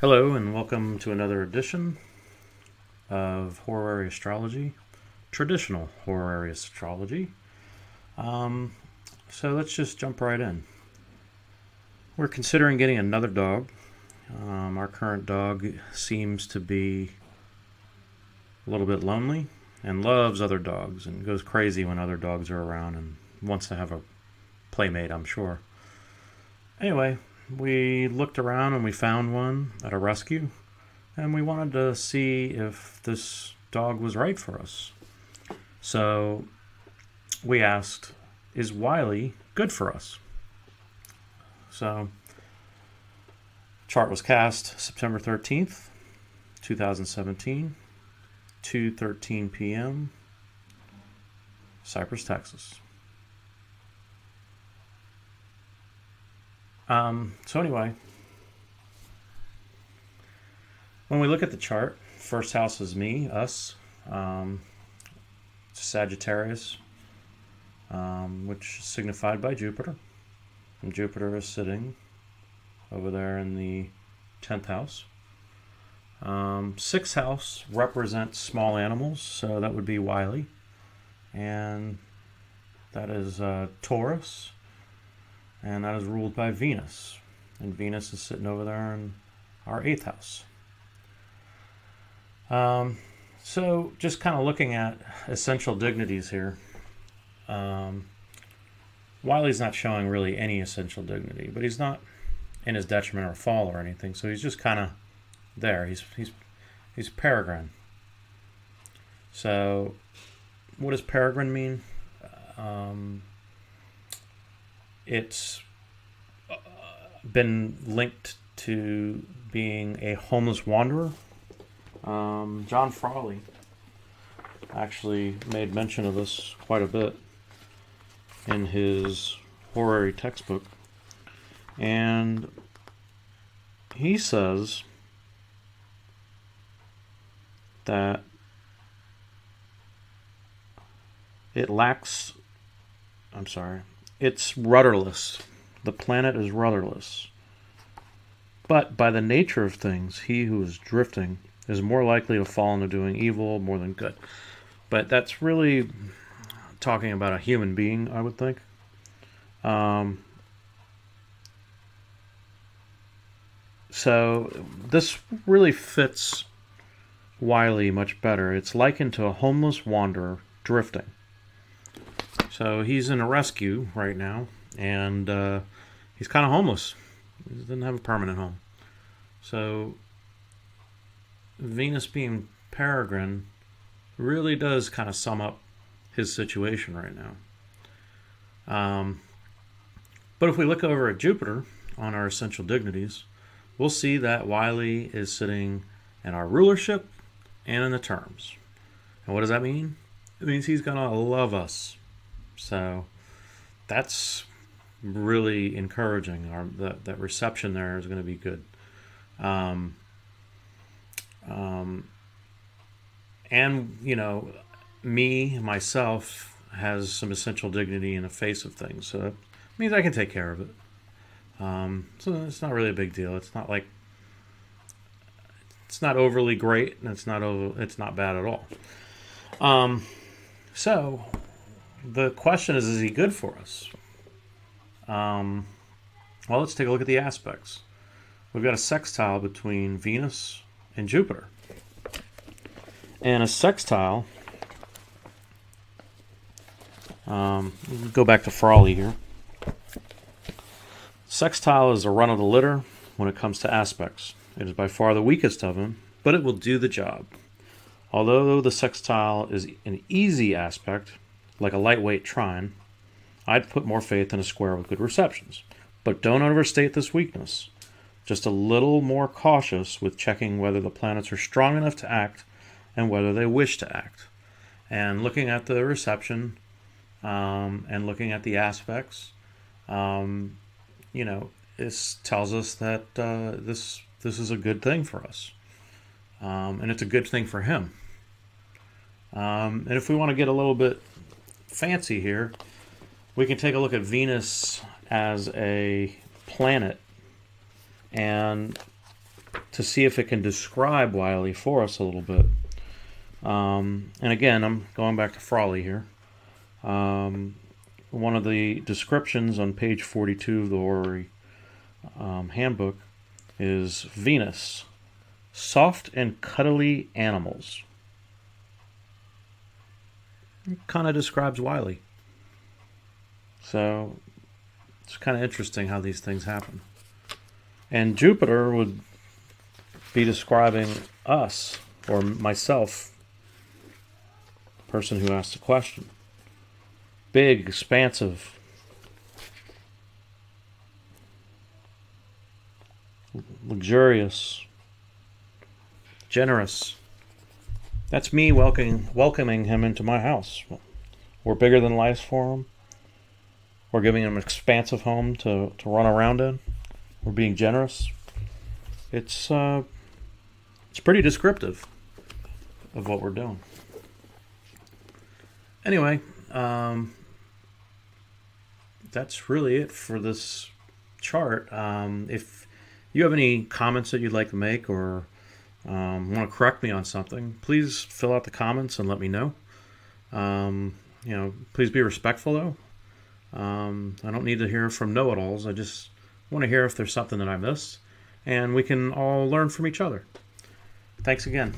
Hello and welcome to another edition of Horary Astrology, traditional Horary Astrology. So let's just jump right in. We're considering getting another dog. Our current dog seems to be a little bit lonely and loves other dogs and goes crazy when other dogs are around and wants to have a playmate, I'm sure. Anyway, we looked around and we found one at a rescue, and we wanted to see if this dog was right for us. So we asked, is Wiley good for us? So chart was cast September 13th, 2017, 2:13 p.m., Cypress, Texas. So anyway, when we look at the chart, first house is me, us, Sagittarius, which is signified by Jupiter. And Jupiter is sitting over there in the 10th house. Sixth house represents small animals, so that would be Wiley. And that is Taurus. And that is ruled by Venus. And Venus is sitting over there in our 8th house. So just kind of looking at essential dignities here. Wiley's not showing really any essential dignity, but he's not in his detriment or fall or anything. So he's just kind of there. He's peregrine. So what does peregrine mean? It's been linked to being a homeless wanderer. John Frawley actually made mention of this quite a bit in his horary textbook. And he says that it's rudderless. The planet is rudderless. But by the nature of things, he who is drifting is more likely to fall into doing evil more than good. But that's really talking about a human being, I would think. So this really fits Wiley much better. It's likened to a homeless wanderer drifting. So he's in a rescue right now, and he's kind of homeless. He doesn't have a permanent home. So Venus being peregrine really does kind of sum up his situation right now. But if we look over at Jupiter on our essential dignities, we'll see that Wiley is sitting in our rulership and in the terms. And what does that mean? It means he's going to love us. So that's really encouraging. That reception there is going to be good. And, myself has some essential dignity in the face of things. So that means I can take care of it. So it's not really a big deal. It's not like, it's not overly great, and it's not bad at all. So the question is he good for us? Well, let's take a look at the aspects. We've got a sextile between Venus and Jupiter. And a sextile, go back to Frawley here. Sextile is a run of the litter when it comes to aspects. It is by far the weakest of them, but it will do the job. Although the sextile is an easy aspect, like a lightweight trine, I'd put more faith in a square with good receptions. But don't overstate this weakness. Just a little more cautious with checking whether the planets are strong enough to act and whether they wish to act. And looking at the reception and looking at the aspects, this tells us that this is a good thing for us. And it's a good thing for him. And if we want to get a little bit fancy here, we can take a look at Venus as a planet and to see if it can describe Wiley for us a little bit. And again, I'm going back to Frawley here. One of the descriptions on page 42 of the Horary handbook is Venus, soft and cuddly animals. It kind of describes Wiley. So it's kind of interesting how these things happen. And Jupiter would be describing us, or myself, the person who asked the question. Big, expansive, luxurious, generous. That's me welcoming him into my house. We're bigger than life for him. We're giving him an expansive home to run around in. We're being generous. It's pretty descriptive of what we're doing. Anyway, that's really it for this chart. If you have any comments that you'd like to make, or want to correct me on something, please fill out the comments and let me know. Please be respectful, though. I don't need to hear from know-it-alls. I just want to hear if there's something that I missed, and we can all learn from each other. Thanks again.